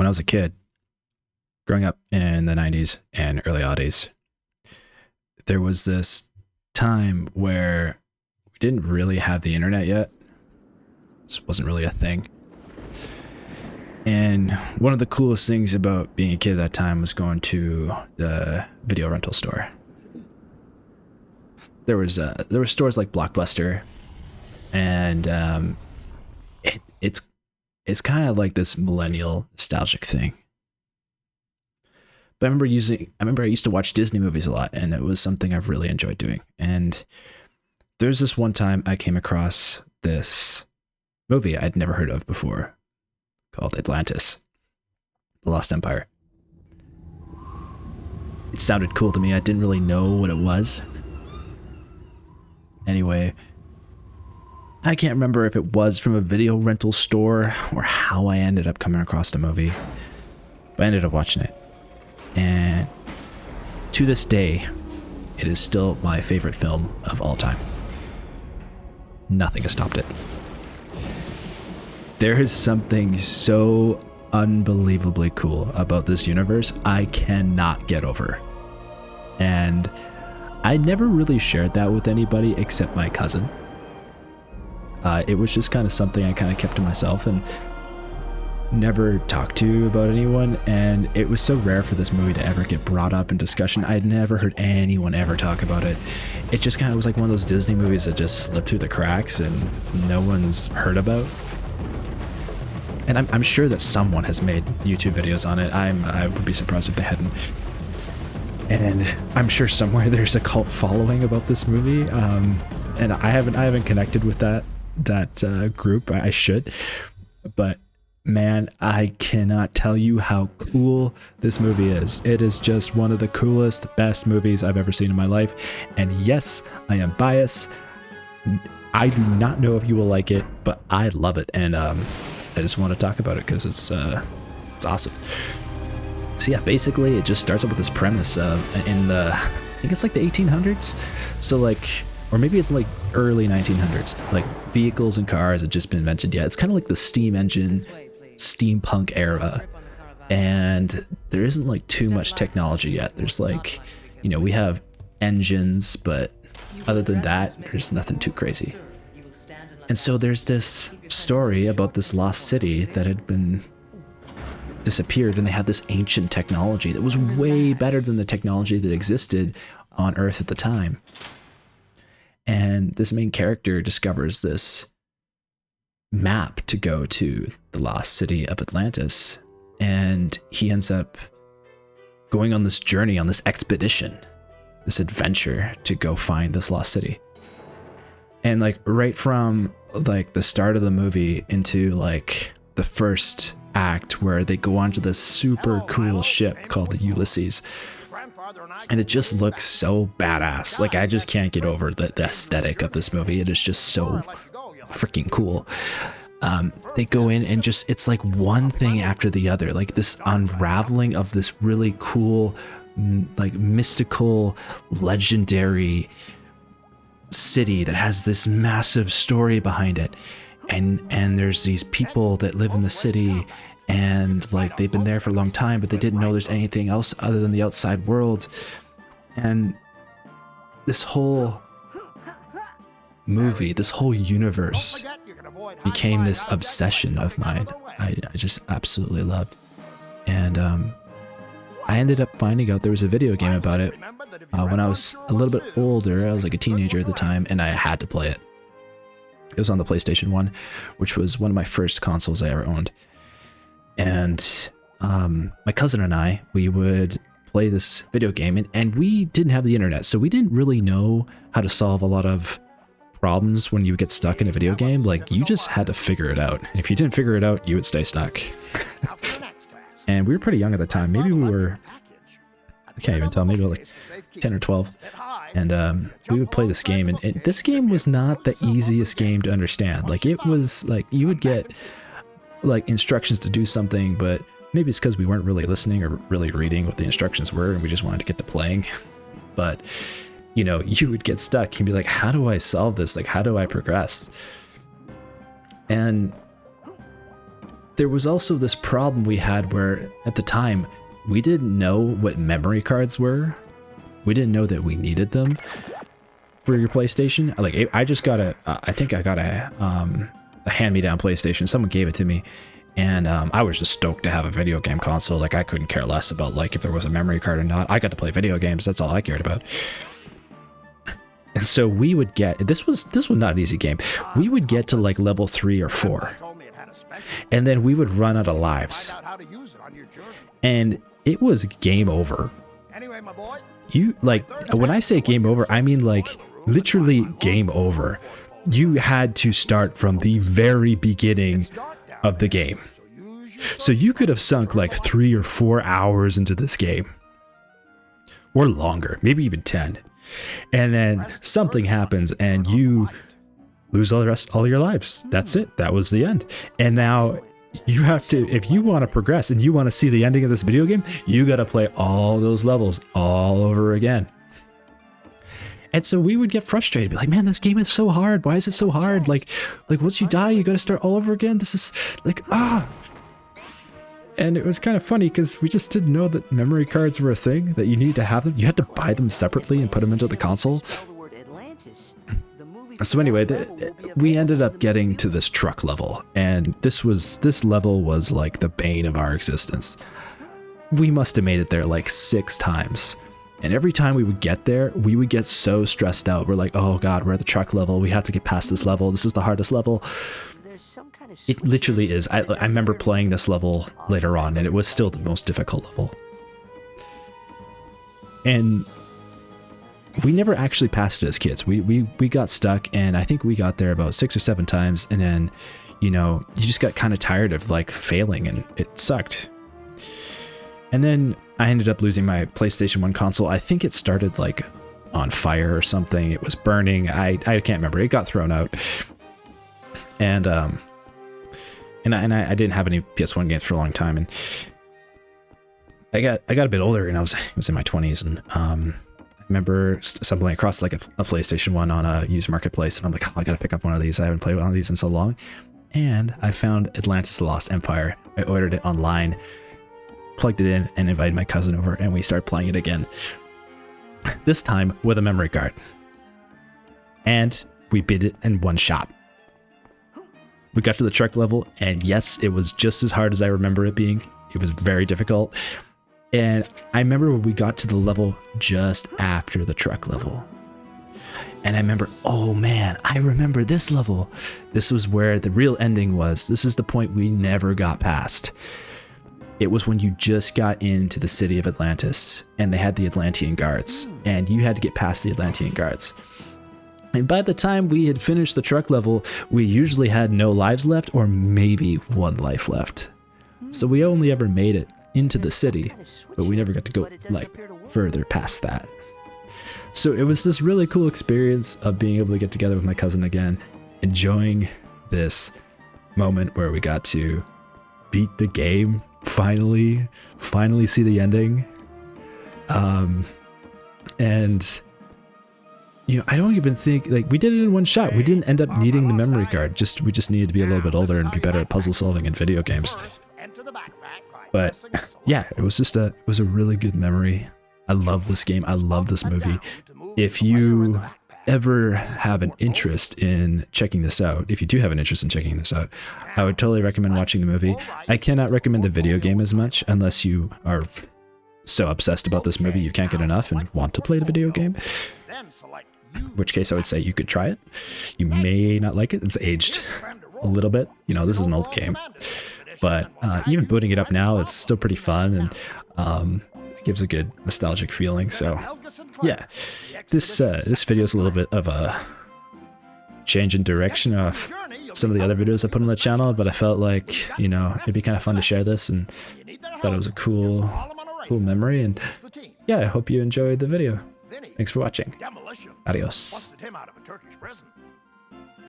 when I was a kid, growing up in the 90s and early aughties, there was this time where we didn't really have the internet yet. This wasn't really a thing. And one of the coolest things about being a kid at that time was going to the video rental store. There were stores like Blockbuster, and it's kind of like this millennial nostalgic thing. But I remember I used to watch Disney movies a lot, and it was something I've really enjoyed doing. And there's this one time I came across this movie I'd never heard of before called Atlantis, The Lost Empire. It sounded cool to me. I didn't really know what it was. Anyway, I can't remember if it was from a video rental store or how I ended up coming across the movie, but I ended up watching it. And to this day, it is still my favorite film of all time. Nothing has topped it. There is something so unbelievably cool about this universe I cannot get over. And I never really shared that with anybody except my cousin. It was just kind of something I kind of kept to myself and never talked to about anyone. And it was so rare for this movie to ever get brought up in discussion. I'd never heard anyone ever talk about it. It just kind of was like one of those Disney movies that just slipped through the cracks and no one's heard about. And I'm sure that someone has made YouTube videos on it. I would be surprised if they hadn't. And I'm sure somewhere there's a cult following about this movie. And I haven't connected with that group. I should, but man, I cannot tell you how cool this movie is. It is just one of the coolest, best movies I've ever seen in my life. And yes, I am biased. I do not know if you will like it, but I love it. And I just want to talk about it because it's awesome. So yeah, basically it just starts up with this premise of I think it's like the 1800s. So like, or maybe it's like early 1900s, like vehicles and cars had just been invented yet. It's kind of like the steam engine, steampunk era. And there isn't like too much technology yet. There's like, we have engines, but other than that, there's nothing too crazy. And so there's this story about this lost city that had been disappeared, and they had this ancient technology that was way better than the technology that existed on Earth at the time. And this main character discovers this map to go to the lost city of Atlantis, and he ends up going on this journey, on this expedition, this adventure to go find this lost city. And like right from like the start of the movie into like the first act, where they go onto this super cool ship called the Ulysses, and it just looks so badass. Like I just can't get over the aesthetic of this movie. It is just so freaking cool. They go in and just, it's like one thing after the other, like this unraveling of this really cool, like mystical, legendary city that has this massive story behind it. And there's these people that live in the city, and like they've been there for a long time, but they didn't know there's anything else other than the outside world. And this whole movie, this whole universe became this obsession of mine. I just absolutely loved. And I ended up finding out there was a video game about it when I was a little bit older. I was like a teenager at the time, and I had to play it. It was on the PlayStation 1, which was one of my first consoles I ever owned. And my cousin and I, we would play this video game, and we didn't have the internet, so we didn't really know how to solve a lot of problems when you get stuck in a video game. Like, you just had to figure it out. And if you didn't figure it out, you would stay stuck. And we were pretty young at the time. Maybe we were, I can't even tell, maybe we were like 10 or 12. And we would play this game, and this game was not the easiest game to understand. Like, it was like you would get like instructions to do something, but maybe it's because we weren't really listening or really reading what the instructions were, and we just wanted to get to playing. But you would get stuck and be like, how do I solve this? Like, how do I progress? And there was also this problem we had where at the time we didn't know what memory cards were. We didn't know that we needed them for your PlayStation. Like I just got I think I got a hand-me-down PlayStation. Someone gave it to me, and I was just stoked to have a video game console. Like I couldn't care less about like if there was a memory card or not. I got to play video games. That's all I cared about. And so we would get, this was not an easy game. We would get to like level 3 or 4, and then we would run out of lives, and it was game over. You like, when I say game over, I mean like literally game over. You had to start from the very beginning of the game. So you could have sunk like 3 or 4 hours into this game, or longer, maybe even 10. And then something happens and you lose all your lives. That's it. That was the end. And now you have to, if you want to progress and you want to see the ending of this video game, you got to play all those levels all over again. And so we would get frustrated, be like, man, this game is so hard. Why is it so hard? Like once you die, you got to start all over again. This is like, And it was kind of funny because we just didn't know that memory cards were a thing, that you needed to have them. You had to buy them separately and put them into the console. So anyway, we ended up getting to this truck level, and this level was like the bane of our existence. We must have made it there like 6 times. And every time we would get there, we would get so stressed out. We're like, oh God, we're at the truck level. We have to get past this level. This is the hardest level. It literally is. I remember playing this level later on, and it was still the most difficult level. And we never actually passed it as kids. We got stuck, and I think we got there about 6 or 7 times, and then, you know, you just got kind of tired of like failing, and it sucked. And then I ended up losing my PlayStation 1 console. I think it started like on fire or something. It was burning. I can't remember. It got thrown out. And I didn't have any PS1 games for a long time, and I got a bit older, and I was in my 20s, and I remember stumbling across like a PlayStation 1 on a used marketplace, and I'm like, oh, I gotta pick up one of these. I haven't played one of these in so long. And I found Atlantis: The Lost Empire. I ordered it online, plugged it in, and invited my cousin over, and we started playing it again. This time with a memory card. And we beat it in one shot. We got to the truck level, and yes, it was just as hard as I remember it being. It was very difficult. And I remember when we got to the level just after the truck level. And I remember, oh man, I remember this level. This was where the real ending was. This is the point we never got past. It was when you just got into the city of Atlantis, and they had the Atlantean guards, and you had to get past the Atlantean guards. And by the time we had finished the truck level, we usually had no lives left, or maybe 1 life left. So we only ever made it into the city, but we never got to go like further past that. So it was this really cool experience of being able to get together with my cousin again, enjoying this moment where we got to beat the game, finally see the ending. And you know, I don't even think, like, we did it in one shot. We didn't end up needing the memory card. We just needed to be a little bit older and be better at puzzle solving in video games. But yeah, it was a really good memory. I love this game. I love this movie. If you ever have an interest in checking this out, if you do have an interest in checking this out, I would totally recommend watching the movie. I cannot recommend the video game as much unless you are so obsessed about this movie you can't get enough and want to play the video game. In which case I would say you could try it. You may not like it. It's aged a little bit. You know, this is an old game. But even booting it up now, it's still pretty fun, and it gives a good nostalgic feeling. So yeah, this video is a little bit of a change in direction of some of the other videos I put on the channel, but I felt like, you know, it'd be kind of fun to share this, and thought it was a cool memory. And yeah, I hope you enjoyed the video. Thanks for watching. Adios.